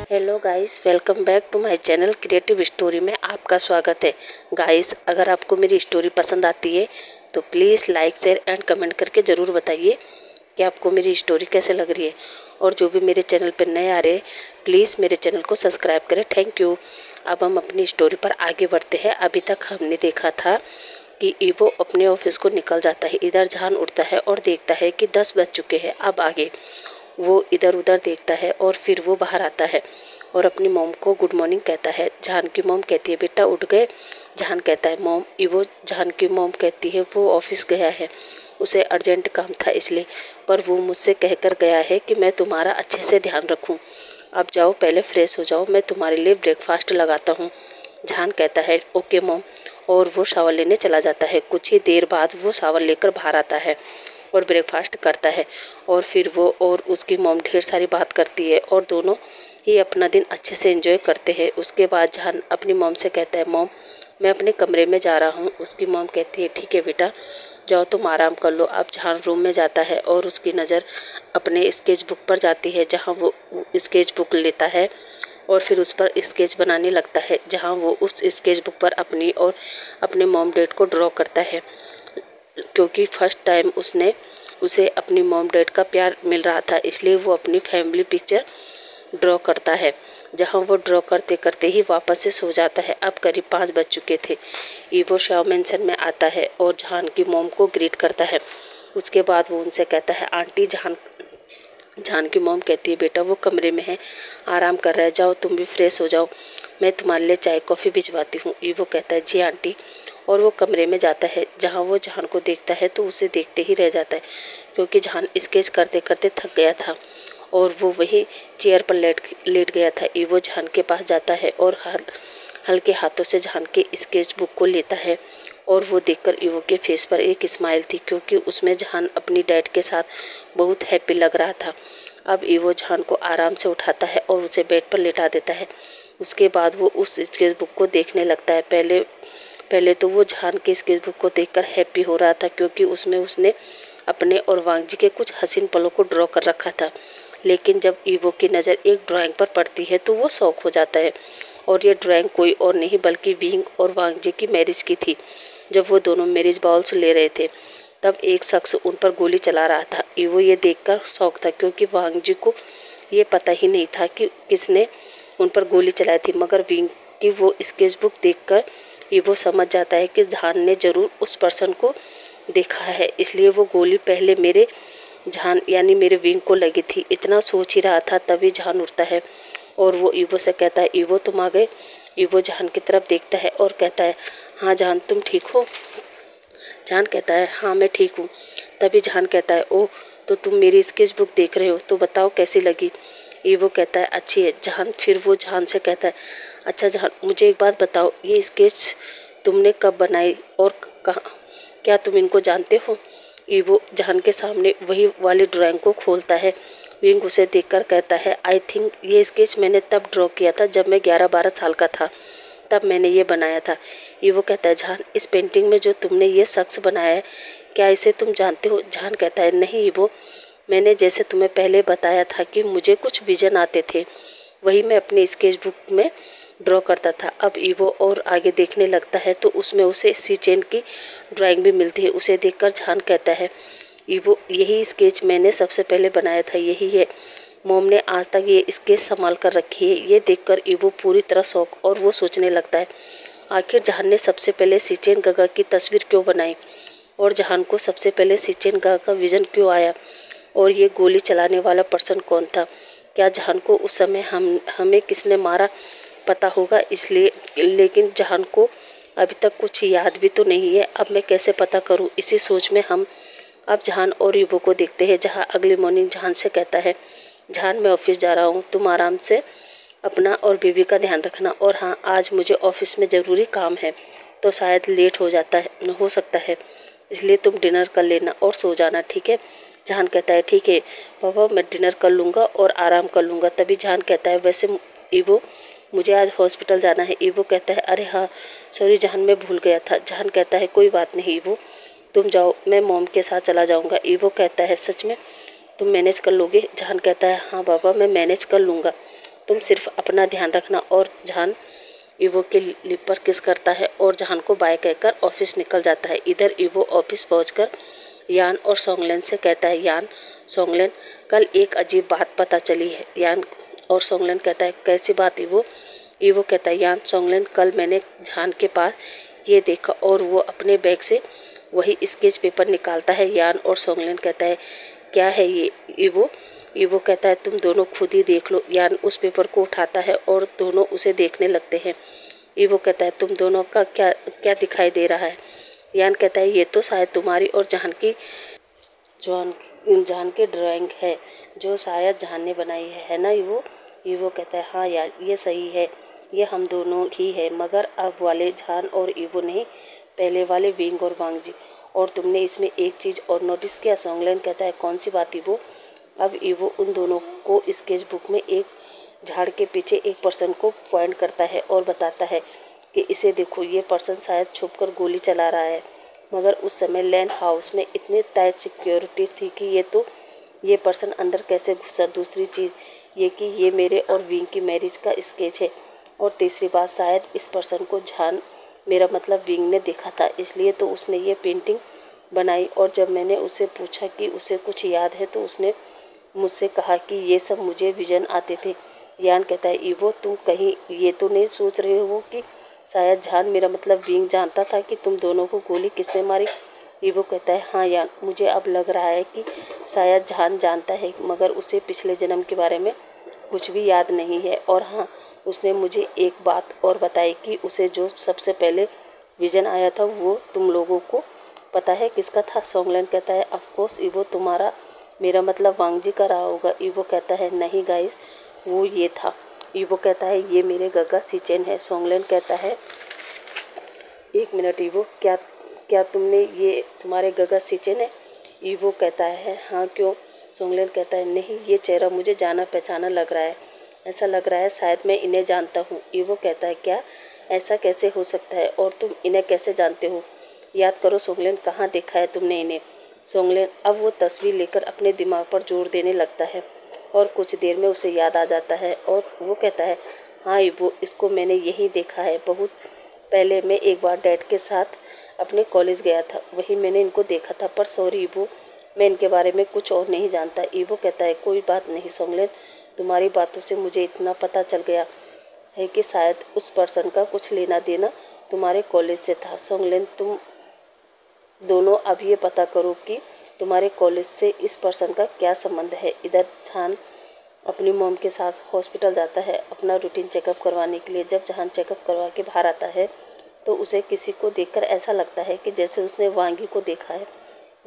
Hello guys, welcome back to my channel creative story में आपका स्वागत है। गाइस, अगर आपको मेरी स्टोरी पसंद आती है तो please like share and comment करके ज़रूर बताइए कि आपको मेरी स्टोरी कैसे लग रही है। और जो भी मेरे चैनल पर नए आ रहे हैं प्लीज़ मेरे चैनल को सब्सक्राइब करें। Thank you. अब हम अपनी स्टोरी पर आगे बढ़ते हैं। अभी तक हमने देखा था कि ईवो अपने ऑफिस को निकल जाता है। इधर जहान उठता है और देखता है कि 10 बज चुके हैं। अब आगे वो इधर उधर देखता है और फिर वो बाहर आता है और अपनी मॉम को गुड मॉर्निंग कहता है। जहान की मॉम कहती है बेटा उठ गए। जहान कहता है मॉम। ईवो जहान की मॉम कहती है वो ऑफिस गया है, उसे अर्जेंट काम था इसलिए, पर वो मुझसे कहकर गया है कि मैं तुम्हारा अच्छे से ध्यान रखूं। अब जाओ पहले फ्रेश हो जाओ, मैं तुम्हारे लिए ब्रेकफास्ट लगाता हूँ। जहान कहता है ओके मॉम, और वो शावर लेने चला जाता है। कुछ ही देर बाद वो शावर लेकर बाहर आता है और ब्रेकफास्ट करता है और फिर वो और उसकी मॉम ढेर सारी बात करती है और दोनों ही अपना दिन अच्छे से एंजॉय करते हैं। उसके बाद जहान अपनी मॉम से कहता है मॉम मैं अपने कमरे में जा रहा हूँ। उसकी मॉम कहती है ठीक है बेटा जाओ तुम आराम कर लो। अब जहान रूम में जाता है और उसकी नज़र अपने स्केच बुक पर जाती है जहाँ वो स्केच बुक लेता है और फिर उस पर स्केच बनाने लगता है, जहाँ वो उस स्केच बुक पर अपनी और अपने मॉम डैड को ड्रॉ करता है, क्योंकि फर्स्ट टाइम उसे अपनी मॉम डैड का प्यार मिल रहा था, इसलिए वो अपनी फैमिली पिक्चर ड्रॉ करता है। जहाँ वो ड्रॉ करते करते ही वापस से सो जाता है। अब करीब 5 बज चुके थे। ईवो शाव मेंशन में आता है और जहान की मॉम को ग्रीट करता है। उसके बाद वो उनसे कहता है आंटी। जहान की मॉम कहती है बेटा वो कमरे में है, आराम कर रहा है, जाओ तुम भी फ्रेश हो जाओ, मैं तुम्हारे लिए चाय कॉफ़ी भिजवाती हूँ। ईवो कहता है जी आंटी, और वो कमरे में जाता है। जहाँ वो जहान को देखता है तो उसे देखते ही रह जाता है, क्योंकि जहान स्केच करते करते थक गया था और वो वही चेयर पर लेट गया था। ईवो जहान के पास जाता है और हल्के हाथों से जहान के स्केच बुक को लेता है और वो देखकर ईवो के फेस पर एक स्माइल थी, क्योंकि उसमें जहान अपनी डैड के साथ बहुत हैप्पी लग रहा था। अब ईवो जहान को आराम से उठाता है और उसे बेड पर लेटा देता है। उसके बाद वो उस स्केच बुक को देखने लगता है। पहले तो वो जहान के स्केच बुक को देखकर हैप्पी हो रहा था, क्योंकि उसमें उसने अपने और वांग जी के कुछ हसीन पलों को ड्रॉ कर रखा था। लेकिन जब ईवो की नज़र एक ड्राइंग पर पड़ती है तो वो शॉक हो जाता है, और ये ड्राइंग कोई और नहीं बल्कि विंग और वांग जी की मैरिज की थी। जब वो दोनों मैरिज बाउल्स ले रहे थे तब एक शख्स उन पर गोली चला रहा था। ईवो ये देखकर शॉक था, क्योंकि वांग जी को ये पता ही नहीं था कि किसने उन पर गोली चलाई थी, मगर विंग की वो स्केच बुक देखकर ईवो समझ जाता है कि जहान ने ज़रूर उस पर्सन को देखा है, इसलिए वो गोली पहले मेरे जहान यानी मेरे विंग को लगी थी। इतना सोच ही रहा था तभी जहान उठता है और वो ईवो से कहता है ईवो तुम आ गए। ईवो जहान की तरफ देखता है और कहता है हाँ जहान तुम ठीक हो। जहान कहता है हाँ मैं ठीक हूँ। तभी जहान कहता है ओह तो तुम मेरी स्केच बुक देख रहे हो, तो बताओ कैसी लगी। ईवो कहता है अच्छी है। जहान फिर वो जहान से कहता है अच्छा जहान मुझे एक बात बताओ, ये स्केच तुमने कब बनाई और कहाँ, क्या तुम इनको जानते हो। ईवो जहान के सामने वही वाली ड्राइंग को खोलता है। विंग उसे देखकर कहता है आई थिंक ये स्केच मैंने तब ड्रॉ किया था जब मैं 11-12 साल का था, तब मैंने ये बनाया था। ईवो कहता है जहान इस पेंटिंग में जो तुमने ये शख्स बनाया है क्या इसे तुम जानते हो। जहान कहता है नहीं ईवो, मैंने जैसे तुम्हें पहले बताया था कि मुझे कुछ विजन आते थे, वही मैं अपनी स्केच बुक में ड्रॉ करता था। अब ईवो और आगे देखने लगता है तो उसमें उसे सी चेन की ड्राइंग भी मिलती है। उसे देखकर जहान कहता है ईवो यही स्केच मैंने सबसे पहले बनाया था, यही है। मॉम ने आज तक ये स्केच संभाल कर रखी है। ये देखकर ईवो पूरी तरह शौक और वो सोचने लगता है आखिर जहान ने सबसे पहले सीचेन गगा की तस्वीर क्यों बनाई, और जहान को सबसे पहले सीचेन गगा का विजन क्यों आया, और ये गोली चलाने वाला पर्सन कौन था। क्या जहान को उस समय हमें किसने मारा पता होगा, इसलिए लेकिन जहान को अभी तक कुछ याद भी तो नहीं है। अब मैं कैसे पता करूं। इसी सोच में हम अब जहान और ईवो को देखते हैं, जहां अगली मॉर्निंग जहान से कहता है जहान मैं ऑफिस जा रहा हूं, तुम आराम से अपना और बीवी का ध्यान रखना, और हाँ आज मुझे ऑफिस में ज़रूरी काम है तो शायद लेट हो सकता है, इसलिए तुम डिनर कर लेना और सो जाना, ठीक है। जहान कहता है ठीक है पापा, मैं डिनर कर लूँगा और आराम कर लूँगा। तभी जहान कहता है वैसे ईवो मुझे आज हॉस्पिटल जाना है। ईवो कहता है अरे हाँ सॉरी जहान मैं भूल गया था। जहान कहता है कोई बात नहीं ईवो, तुम जाओ, मैं मॉम के साथ चला जाऊँगा। ईवो कहता है सच में तुम मैनेज कर लोगे। जहान कहता है हाँ बाबा मैं मैनेज कर लूँगा। तुम सिर्फ अपना ध्यान रखना। और जहान ईवो के लिप पर किस करता है और जहान को बाय कहकर ऑफिस निकल जाता है। इधर ईवो ऑफिस पहुंचकर यान और सोंगलेन से कहता है, यान, सोंगलेन, कल एक अजीब बात पता चली है। यान और सोंगलेन कहता है, कैसी बात ईवो? ईवो कहता है, यान, सोंगलेन, कल मैंने जहान के पास ये देखा और वो अपने बैग से वही स्केच पेपर निकालता है। यान और सोंगलेन कहता है, क्या है ये ईवो? ईवो कहता है, तुम दोनों खुद ही देख लो। यान उस पेपर को उठाता है और दोनों उसे देखने लगते हैं। ईवो कहता है, तुम दोनों का क्या क्या दिखाई दे रहा है? यान कहता है, ये तो शायद तुम्हारी और जहान की ड्राइंग है जो शायद जहान ने बनाई है ना ईवो? ईवो कहता है, हाँ यार, ये सही है, ये हम दोनों ही है, मगर अब वाले जहान और ईवो नहीं, पहले वाले विंग और वांग जी। और तुमने इसमें एक चीज़ और नोटिस किया? सोंगलेन कहता है, कौन सी बात ईवो? अब ईवो उन दोनों को स्केच बुक में एक झाड़ के पीछे एक पर्सन को पॉइंट करता है और बताता है कि इसे देखो, ये पर्सन शायद छुपकर गोली चला रहा है, मगर उस समय लैंड हाउस में इतनी टाइट सिक्योरिटी थी कि ये पर्सन अंदर कैसे घुसा। दूसरी चीज़ ये कि ये मेरे और विंग की मैरिज का स्केच है। और तीसरी बात, शायद इस पर्सन को जहान, मेरा मतलब विंग, ने देखा था, इसलिए तो उसने ये पेंटिंग बनाई। और जब मैंने उसे पूछा कि उसे कुछ याद है तो उसने मुझसे कहा कि ये सब मुझे विजन आते थे। यान कहता है, ईवो, तुम कहीं ये तो नहीं सोच रहे हो कि शायद जहान, मेरा मतलब विंग, जानता था कि तुम दोनों को गोली किसने मारी? ईवो कहता है, हाँ यान, मुझे अब लग रहा है कि शायद जहान जानता है, मगर उसे पिछले जन्म के बारे में कुछ भी याद नहीं है। और हाँ, उसने मुझे एक बात और बताई कि उसे जो सबसे पहले विजन आया था वो तुम लोगों को पता है किसका था? सोंगलेन कहता है, ऑफ कोर्स ईवो, तुम्हारा, मेरा मतलब वांग जी का रहा होगा। ईवो कहता है, नहीं गाइस, वो ये था। ईवो कहता है, ये मेरे गगा सिचेन है। सोंगलेन कहता है, एक मिनट ईवो, क्या क्या तुमने ये तुम्हारे गगा सिचेन है? ईवो कहता है, हाँ, क्यों? सोंगलेन कहता है, नहीं, ये चेहरा मुझे जाना पहचाना लग रहा है, ऐसा लग रहा है शायद मैं इन्हें जानता हूँ। ईवो कहता है, क्या? ऐसा कैसे हो सकता है? और तुम इन्हें कैसे जानते हो? याद करो सोंगलेन, कहाँ देखा है तुमने इन्हें? सोंगलेन अब वो तस्वीर लेकर अपने दिमाग पर जोर देने लगता है और कुछ देर में उसे याद आ जाता है और वो कहता है, हाँ ईवो, इसको मैंने यहीं देखा है। बहुत पहले मैं एक बार डैड के साथ अपने कॉलेज गया था, वहीं मैंने इनको देखा था। पर सॉरी ईवो, मैं इनके बारे में कुछ और नहीं जानता। ईवो कहता है, कोई बात नहीं सोंगलेन, तुम्हारी बातों से मुझे इतना पता चल गया है कि शायद उस पर्सन का कुछ लेना देना तुम्हारे कॉलेज से था। सोंगलेन, तुम दोनों अब ये पता करो कि तुम्हारे कॉलेज से इस पर्सन का क्या संबंध है। इधर जहान अपनी मॉम के साथ हॉस्पिटल जाता है अपना रूटीन चेकअप करवाने के लिए। जब जहान चेकअप करवा के बाहर आता है तो उसे किसी को देखकर ऐसा लगता है कि जैसे उसने वांगी को देखा है।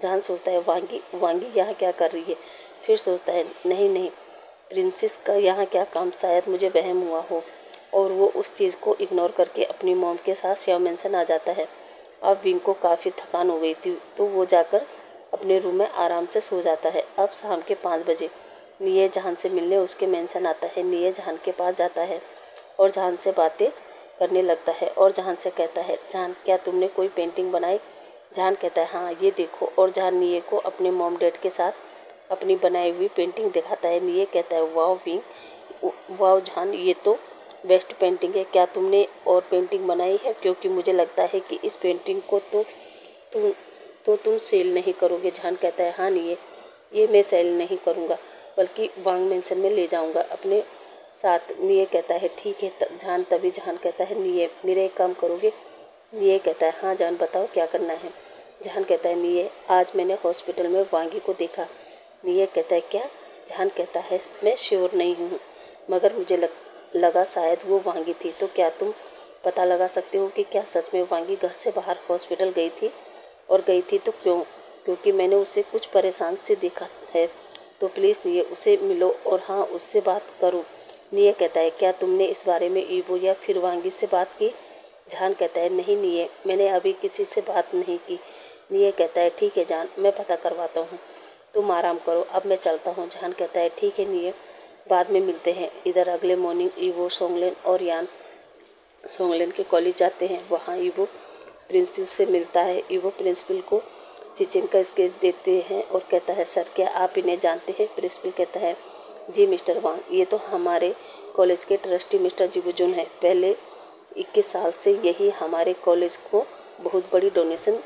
जहान सोचता है, वांगी यहाँ क्या कर रही है? फिर सोचता है, नहीं, प्रिंसेस का यहाँ क्या काम, शायद मुझे वहम हुआ हो। और वो उस चीज़ को इग्नोर करके अपनी मॉम के साथ श्याओ मेंशन आ जाता है। अब विंग को काफ़ी थकान हो गई थी तो वो जाकर अपने रूम में आराम से सो जाता है। अब शाम के 5 बजे निये जहान से मिलने उसके मेंशन आता है। निये जहान के पास जाता है और जहान से बातें करने लगता है और जहान से कहता है, जहान, क्या तुमने कोई पेंटिंग बनाई? जहान कहता है, हाँ, ये देखो। और जहान निये को अपने मॉम डैड के साथ अपनी बनाई हुई पेंटिंग दिखाता है। निये कहता है, वाह विंग, वाह जहान, ये तो बेस्ट पेंटिंग है। क्या तुमने और पेंटिंग बनाई है? क्योंकि मुझे लगता है कि इस पेंटिंग को तुम सेल नहीं करोगे। जहान कहता है, हाँ निये, ये मैं सेल नहीं करूँगा बल्कि वांग मेंशन में ले जाऊँगा अपने साथ। निये कहता है, ठीक है जहान। तभी जहान कहता है, निये, मेरा एक काम करोगे? निये कहता है, हाँ जान, बताओ क्या करना है। जहान कहता है, निये, आज मैंने हॉस्पिटल में वांगी को देखा। निये कहता है, क्या? जहान कहता है, मैं श्योर नहीं हूँ मगर मुझे लगा शायद वो वांगी थी। तो क्या तुम पता लगा सकते हो कि क्या सच में वांगी घर से बाहर हॉस्पिटल गई थी? और गई थी तो क्यों? क्योंकि मैंने उसे कुछ परेशान से देखा है। तो प्लीज़ निये, उसे मिलो और हाँ, उससे बात करो। निये कहता है, क्या तुमने इस बारे में ईवो या फिर वांगी से बात की? जहान कहता है, नहीं निये, मैंने अभी किसी से बात नहीं की। निये कहता है, ठीक है जान, मैं पता करवाता हूँ, तुम आराम करो, अब मैं चलता हूँ। जहान कहता है, ठीक है निये, बाद में मिलते हैं। इधर अगले मॉर्निंग ईवो, सोंगलेन और यान सोंगलेन के कॉलेज जाते हैं। वहाँ ईवो प्रिंसिपल से मिलता है। ईवो प्रिंसिपल को सिचेन का स्केच देते हैं और कहता है, सर क्या आप इन्हें जानते हैं? प्रिंसिपल कहता है, जी मिस्टर वांग, ये तो हमारे कॉलेज के ट्रस्टी मिस्टर जिबुजुन है। पहले 21 साल से यही हमारे कॉलेज को बहुत बड़ी डोनेशन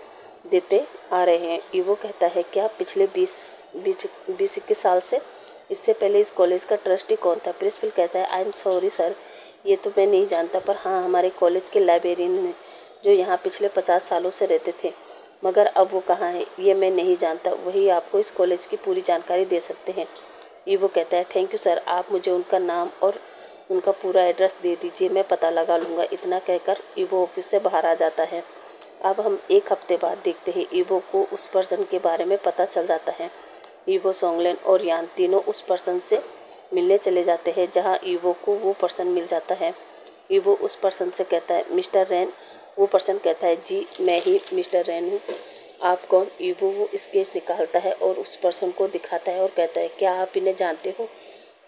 देते आ रहे हैं। ईवो कहता है क्या पिछले 20-21 साल से? इससे पहले इस कॉलेज का ट्रस्टी कौन था? प्रिंसिपल कहता है आई एम सॉरी सर, ये तो मैं नहीं जानता, पर हाँ हमारे कॉलेज के लाइब्रेरियन हैं जो यहाँ पिछले 50 सालों से रहते थे, मगर अब वो कहाँ हैं ये मैं नहीं जानता। वही आपको इस कॉलेज की पूरी जानकारी दे सकते हैं। ईवो कहता है थैंक यू सर, आप मुझे उनका नाम और उनका पूरा एड्रेस दे दीजिए, मैं पता लगा लूँगा। इतना कहकर ईवो ऑफिस से बाहर आ जाता है। अब हम 1 हफ्ते बाद देखते हैं ईवो को उस पर्सन के बारे में पता चल जाता है। ईवो, सोंगलेन और यान तीनों उस पर्सन से मिलने चले जाते हैं जहां ईवो को वो पर्सन मिल जाता है। ईवो उस पर्सन से कहता है मिस्टर रैन। वो पर्सन कहता है जी मैं ही मिस्टर रैन हूँ, आप कौन? ईवो वो स्केच निकालता है और उस पर्सन को दिखाता है और कहता है क्या आप इन्हें जानते हो?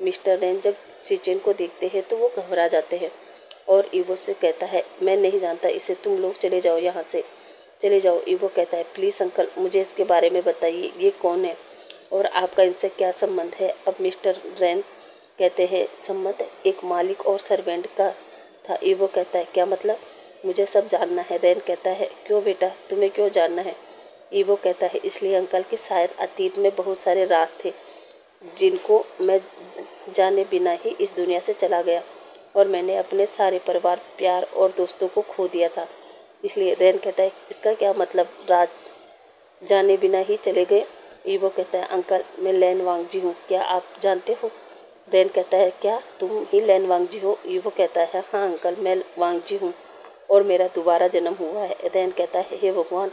मिस्टर रैन जब सीचेन को देखते हैं तो वो घबरा जाते हैं और ईवो से कहता है मैं नहीं जानता इसे, तुम लोग चले जाओ यहाँ से, चले जाओ। ईवो कहता है प्लीज़ अंकल मुझे इसके बारे में बताइए, ये कौन है और आपका इनसे क्या संबंध है? अब मिस्टर रैन कहते हैं संबंध एक मालिक और सर्वेंट का था। ईवो कहता है क्या मतलब? मुझे सब जानना है। रैन कहता है क्यों बेटा, तुम्हें क्यों जानना है? ईवो कहता है इसलिए अंकल कि शायद अतीत में बहुत सारे राज थे जिनको मैं जाने बिना ही इस दुनिया से चला गया और मैंने अपने सारे परिवार, प्यार और दोस्तों को खो दिया था। इसलिए रैन कहता है इसका क्या मतलब, राज जाने बिना ही चले गए? ईवो कहता है अंकल मैं लैन वांगजी हूँ, क्या आप जानते हो? रैन कहता है क्या तुम ही लैन वांगजी हो? ईवो कहता है हाँ अंकल मैं वांगजी हूँ और मेरा दोबारा जन्म हुआ है। रैन कहता है हे भगवान,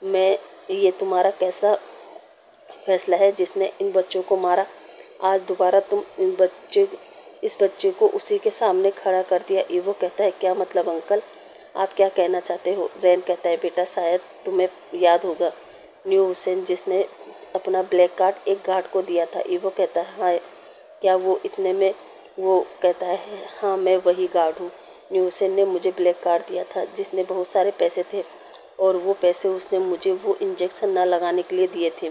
मैं ये तुम्हारा कैसा फैसला है जिसने इन बच्चों को मारा? आज दोबारा तुम इस बच्चे को उसी के सामने खड़ा कर दिया। ईवो कहता है क्या मतलब अंकल, आप क्या कहना चाहते हो? रैन कहता है बेटा शायद तुम्हें याद होगा न्यू हुसैन जिसने अपना ब्लैक कार्ड एक गार्ड को दिया था। ईवो कहता है हाँ क्या वो इतने में? वो कहता है हाँ मैं वही गार्ड हूँ। न्यू हुसैन ने मुझे ब्लैक कार्ड दिया था जिसने बहुत सारे पैसे थे और वो पैसे उसने मुझे वो इंजेक्शन ना लगाने के लिए दिए थे।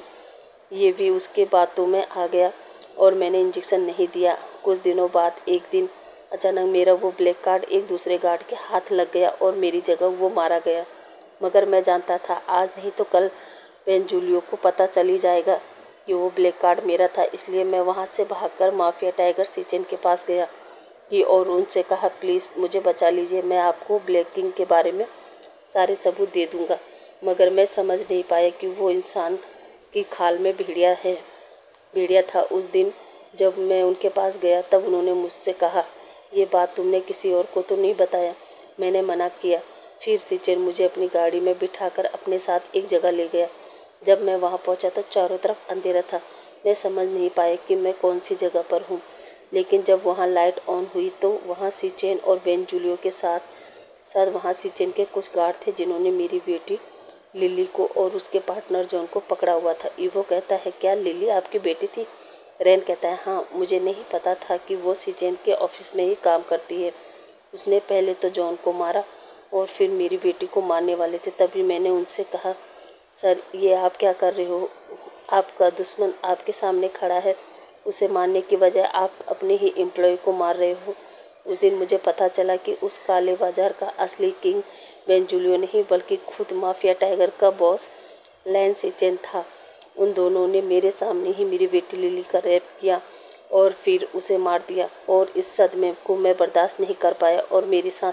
ये भी उसके बातों में आ गया और मैंने इंजेक्शन नहीं दिया। कुछ दिनों बाद एक दिन अचानक मेरा वो ब्लैक कार्ड एक दूसरे गार्ड के हाथ लग गया और मेरी जगह वो मारा गया, मगर मैं जानता था आज नहीं तो कल बेंजूलियो को पता चल ही जाएगा कि वो ब्लैक कार्ड मेरा था। इसलिए मैं वहाँ से भागकर माफिया टाइगर सीचेन के पास गया और उनसे कहा प्लीज़ मुझे बचा लीजिए, मैं आपको ब्लैक किंग के बारे में सारे सबूत दे दूँगा। मगर मैं समझ नहीं पाया कि वो इंसान की खाल में भेड़िया था। उस दिन जब मैं उनके पास गया तब उन्होंने मुझसे कहा ये बात तुमने किसी और को तो नहीं बताया? मैंने मना किया। फिर सीचेन मुझे अपनी गाड़ी में बिठाकर अपने साथ एक जगह ले गया। जब मैं वहां पहुंचा तो चारों तरफ अंधेरा था। मैं समझ नहीं पाया कि मैं कौन सी जगह पर हूँ, लेकिन जब वहां लाइट ऑन हुई तो वहां सीचेन और बेंजूलियो के साथ वहां सीचेन के कुछ गार्ड थे जिन्होंने मेरी बेटी लिली को और उसके पार्टनर जॉन को पकड़ा हुआ था। ईवो कहता है क्या लिली आपकी बेटी थी? रैन कहता है हाँ, मुझे नहीं पता था कि वो सीचेन के ऑफिस में ही काम करती है। उसने पहले तो जॉन को मारा और फिर मेरी बेटी को मारने वाले थे। तभी मैंने उनसे कहा सर ये आप क्या कर रहे हो, आपका दुश्मन आपके सामने खड़ा है, उसे मारने की बजाय आप अपने ही एम्प्लॉय को मार रहे हो। उस दिन मुझे पता चला कि उस काले बाजार का असली किंग बेंजूलियो नहीं बल्कि खुद माफिया टाइगर का बॉस लैन सीचेन था। उन दोनों ने मेरे सामने ही मेरी बेटी लिली का रेप किया और फिर उसे मार दिया और इस सदमे को मैं बर्दाश्त नहीं कर पाया और मेरी सांस